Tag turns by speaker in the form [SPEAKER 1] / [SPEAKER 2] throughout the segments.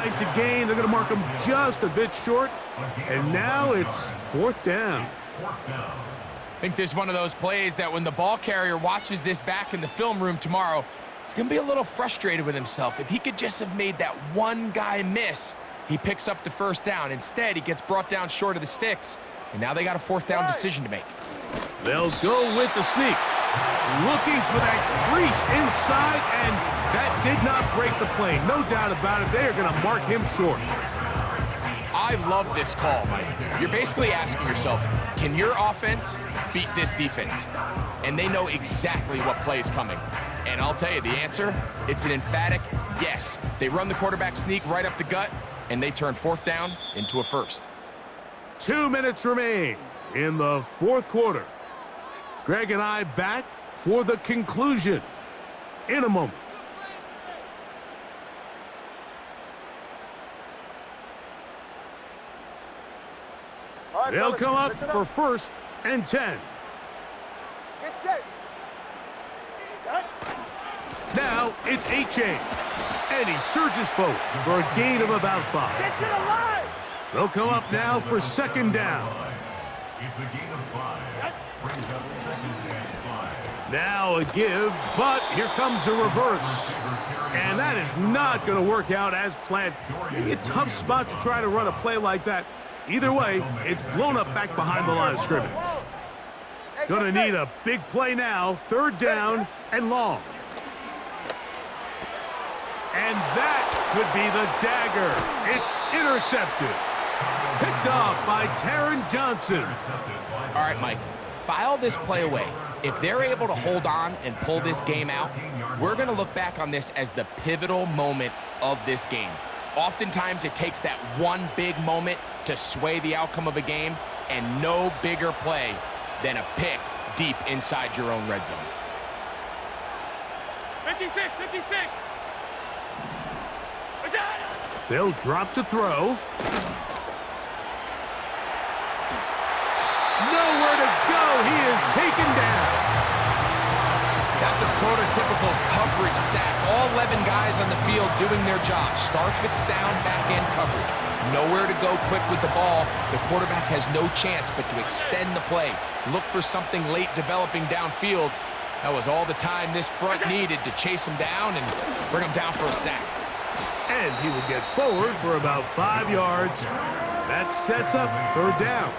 [SPEAKER 1] trying to gain. They're going to mark him just a bit short. And now it's 4th down.
[SPEAKER 2] I think this is one of those plays that when the ball carrier watches this back in the film room tomorrow, he's going to be a little frustrated with himself. If he could just have made that one guy miss, he picks up the 1st down. Instead, he gets brought down short of the sticks, and now they got a 4th down decision to make.
[SPEAKER 1] They'll go with the sneak. Looking for that crease inside, and that did not break the play. No doubt about it. They are going to mark him short.
[SPEAKER 2] I love this call, Mike. You're basically asking yourself, can your offense beat this defense? And they know exactly what play is coming. And I'll tell you, the answer, it's an emphatic yes. They run the quarterback sneak right up the gut, and they turn 4th down into a 1st.
[SPEAKER 1] 2 minutes remain in the 4th quarter. Greg and I back for the conclusion in a moment. They'll come up for 1st and 10.
[SPEAKER 3] Get set.
[SPEAKER 1] Now it's A-Chain. And he surges forward for a gain of about 5.
[SPEAKER 3] Get to the line.
[SPEAKER 1] They'll come up now for 2nd down.
[SPEAKER 4] It's a gain of 5. Brings up 2nd and 5.
[SPEAKER 1] Now a give, but here comes a reverse. And that is not going to work out as planned. Maybe a tough spot to try to run a play like that. Either way, it's blown up back behind the line of scrimmage. Going to need a big play now. 3rd down and long. And that could be the dagger. It's intercepted. Picked off by Taron Johnson.
[SPEAKER 2] All right, Mike, file this play away. If they're able to hold on and pull this game out, we're going to look back on this as the pivotal moment of this game. Oftentimes, it takes that one big moment to sway the outcome of a game, and no bigger play than a pick deep inside your own red zone.
[SPEAKER 3] 56.
[SPEAKER 1] They'll drop to throw. Nowhere to go. He is taken down.
[SPEAKER 2] That's a prototypical coverage sack. All 11 guys on the field doing their job. Starts with sound back-end coverage. Nowhere to go quick with the ball. The quarterback has no chance but to extend the play. Look for something late developing downfield. That was all the time this front needed to chase him down and bring him down for a sack.
[SPEAKER 1] And he will get forward for about 5 yards. That sets up 3rd down.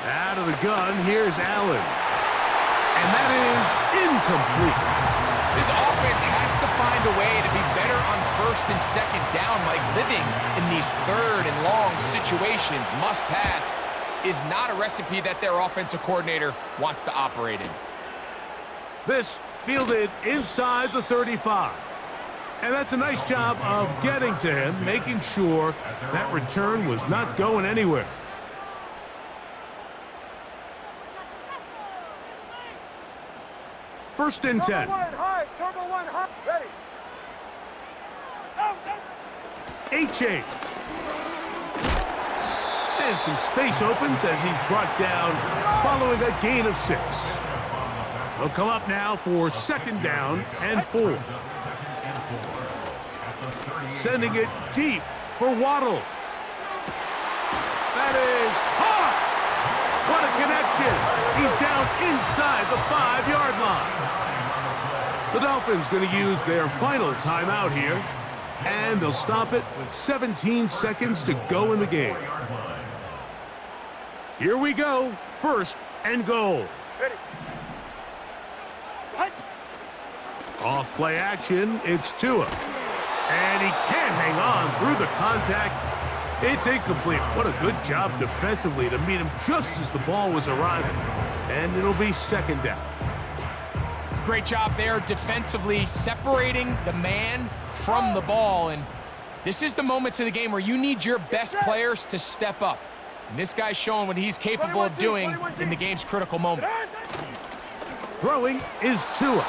[SPEAKER 1] Out of the gun, here's Allen. And that is incomplete.
[SPEAKER 2] This offense has to find a way to be better on 1st and 2nd down. Like living in these 3rd and long situations, must pass, is not a recipe that their offensive coordinator wants to operate in.
[SPEAKER 1] This fielded inside the 35. And that's a nice job of getting to him, making sure that return was not going anywhere. First and 10.
[SPEAKER 3] Turbo 1 high. Ready.
[SPEAKER 1] A-Chain. And some space opens as he's brought down following a gain of 6. They'll come up now for 2nd down and 4. Sending it deep for Waddle. That is hot. What a connection. He's down inside the 5-yard line. The Dolphins going to use their final timeout here, and they'll stop it with 17 seconds to go in the game. Here we go. 1st and goal.
[SPEAKER 3] Ready.
[SPEAKER 1] Off play action, it's Tua. And he can't hang on through the contact. It's incomplete. What a good job defensively to meet him just as the ball was arriving. And it'll be 2nd down.
[SPEAKER 2] Great job there defensively, separating the man from the ball. And this is the moments of the game where you need your best players to step up. And this guy's showing what he's capable of doing in the game's critical moment.
[SPEAKER 1] Throwing is Tua.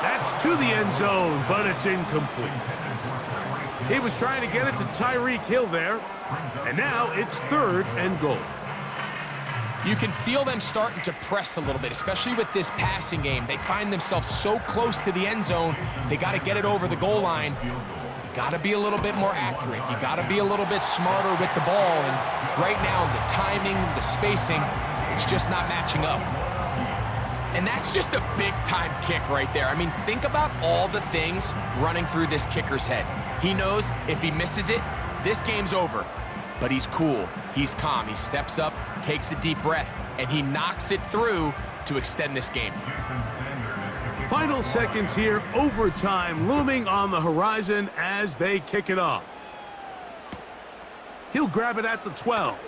[SPEAKER 1] That's to the end zone, but it's incomplete. He was trying to get it to Tyreek Hill there, and now it's 3rd and goal.
[SPEAKER 2] You can feel them starting to press a little bit, especially with this passing game. They find themselves so close to the end zone, they got to get it over the goal line. You got to be a little bit more accurate. You got to be a little bit smarter with the ball, and right now, the timing, the spacing, it's just not matching up. And that's just a big-time kick right there. I mean, think about all the things running through this kicker's head. He knows if he misses it, this game's over. But he's cool, he's calm, he steps up, takes a deep breath, and he knocks it through to extend this game.
[SPEAKER 1] Final seconds here, overtime looming on the horizon as they kick it off. He'll grab it at the 12.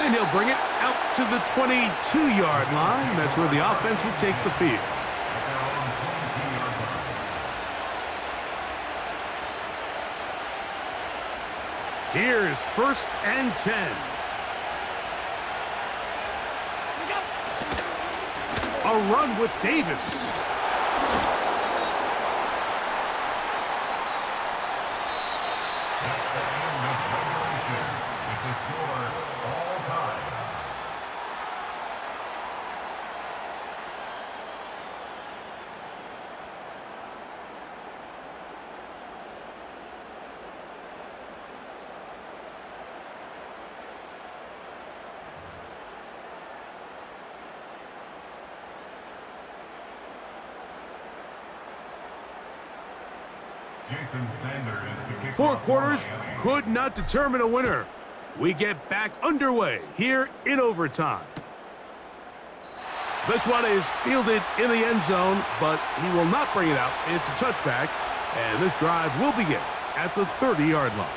[SPEAKER 1] And he'll bring it out to the 22-yard line. That's where the offense will take the field. Here's 1st and 10. A run with Davis. Four quarters could not determine a winner. We get back underway here in overtime. This one is fielded in the end zone, but he will not bring it out. It's a touchback, and this drive will begin at the 30-yard line.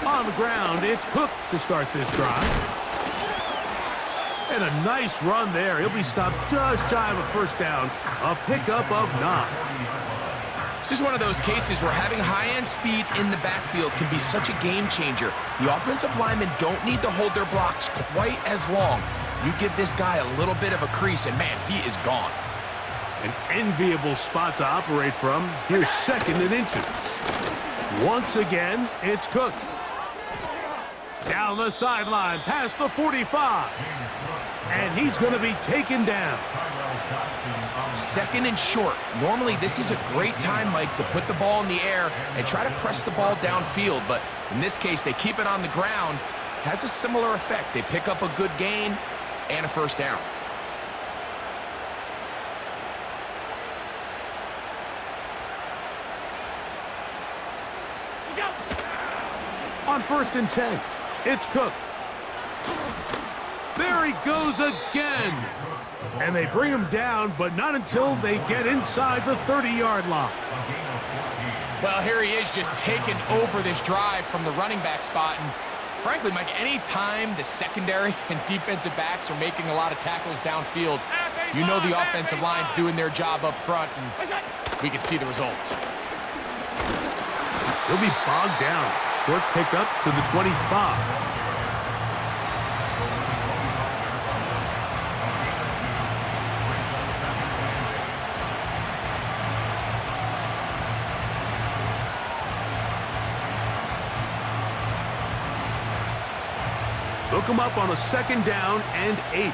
[SPEAKER 1] On the ground, it's Cook to start this drive. And a nice run there. He'll be stopped just shy of a 1st down. A pickup of 9.
[SPEAKER 2] This is one of those cases where having high-end speed in the backfield can be such a game changer. The offensive linemen don't need to hold their blocks quite as long. You give this guy a little bit of a crease, and man, he is gone.
[SPEAKER 1] An enviable spot to operate from. Here's 2nd and inches. Once again, it's Cook. Down the sideline, past the 45. And he's going to be taken down.
[SPEAKER 2] 2nd and short. Normally, this is a great time, Mike, to put the ball in the air and try to press the ball downfield. But in this case, they keep it on the ground. Has a similar effect. They pick up a good gain and a 1st down.
[SPEAKER 1] On 1st and 10, it's Cook. There he goes again. And they bring him down, but not until they get inside the 30-yard line.
[SPEAKER 2] Well, here he is just taking over this drive from the running back spot. And frankly, Mike, any time the secondary and defensive backs are making a lot of tackles downfield, you know the offensive line's doing their job up front, and we can see the results.
[SPEAKER 1] He'll be bogged down. Short pickup to the 25. They'll come up on a 2nd down and 8.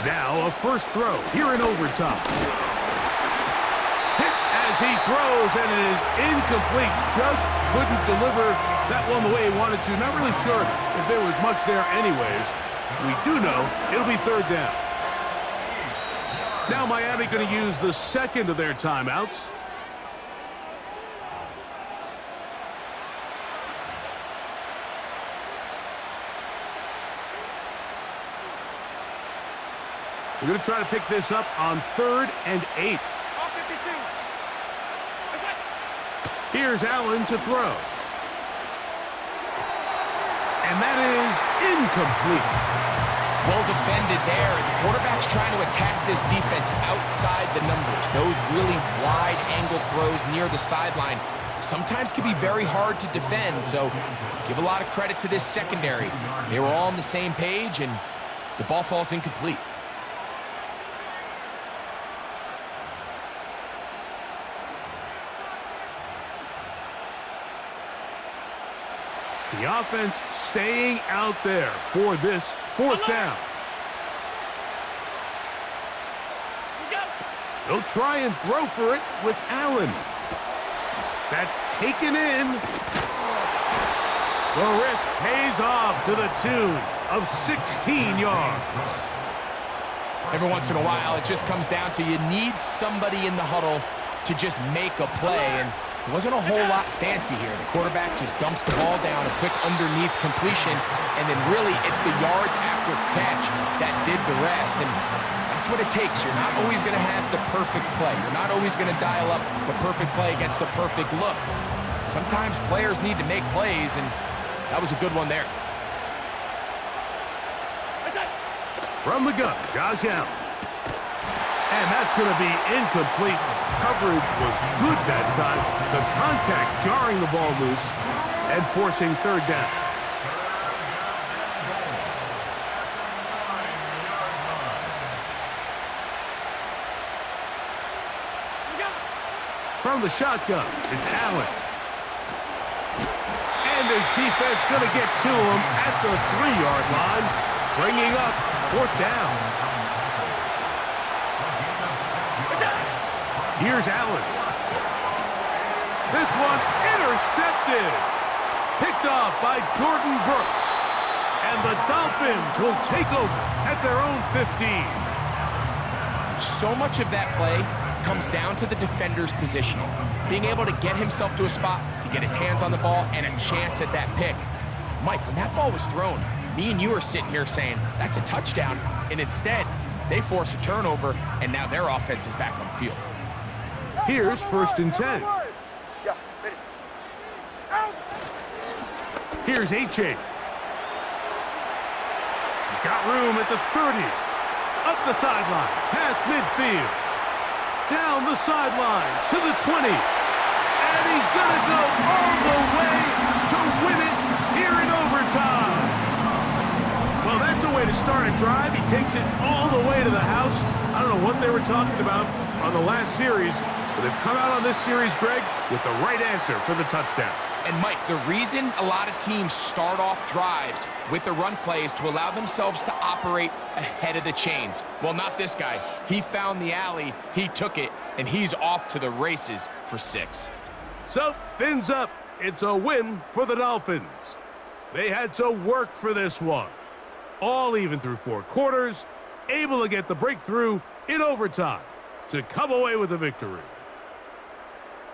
[SPEAKER 1] Now a 1st throw here in overtime. Hit as he throws, and it is incomplete. Just couldn't deliver that one the way he wanted to. Not really sure if there was much there anyways. We do know it'll be 3rd down. Now Miami going to use the 2nd of their timeouts. We're going to try to pick this up on 3rd and 8. Here's Allen to throw. And that is incomplete.
[SPEAKER 2] Well defended there. The quarterback's trying to attack this defense outside the numbers. Those really wide angle throws near the sideline sometimes can be very hard to defend, so give a lot of credit to this secondary. They were all on the same page, and the ball falls incomplete.
[SPEAKER 1] The offense staying out there for this fourth down. They'll try and throw for it with Allen. That's taken in. The risk pays off to the tune of 16 yards.
[SPEAKER 2] Every once in a while, it just comes down to you need somebody in the huddle to just make a play, and it wasn't a whole lot fancy here. The quarterback just dumps the ball down, a quick underneath completion, and then really it's the yards after catch that did the rest, and that's what it takes. You're not always going to have the perfect play. You're not always going to dial up the perfect play against the perfect look. Sometimes players need to make plays, and that was a good one there.
[SPEAKER 1] From the gun, Josh Allen. And that's going to be incomplete. Coverage was good that time. The contact jarring the ball loose and forcing third down. From the shotgun, it's Allen. And his defense going to get to him at the 3-yard line, bringing up fourth down. Here's Allen. This one intercepted. Picked off by Jordan Brooks. And the Dolphins will take over at their own 15.
[SPEAKER 2] So much of that play comes down to the defender's positioning. Being able to get himself to a spot, to get his hands on the ball, and a chance at that pick. Mike, when that ball was thrown, me and you are sitting here saying, that's a touchdown. And instead, they force a turnover, and now their offense is back on the field.
[SPEAKER 1] Here's first and 10. Here's H.A. He's got room at the 30. Up the sideline, past midfield. Down the sideline to the 20. And he's going to go all the way to win it here in overtime. Well, that's a way to start a drive. He takes it all the way to the house. I don't know what they were talking about on the last series, but they've come out on this series, Greg, with the right answer for the touchdown.
[SPEAKER 2] And Mike, the reason a lot of teams start off drives with the run play is to allow themselves to operate ahead of the chains. Well, not this guy. He found the alley, he took it, and he's off to the races for 6.
[SPEAKER 1] So, fins up. It's a win for the Dolphins. They had to work for this one. All even through 4 quarters, able to get the breakthrough in overtime to come away with a victory.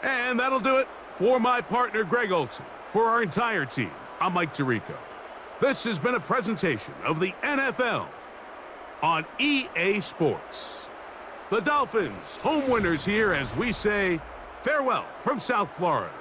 [SPEAKER 1] And that'll do it for my partner, Greg Olson. For our entire team, I'm Mike Tirico. This has been a presentation of the NFL on EA Sports. The Dolphins, home winners here as we say farewell from South Florida.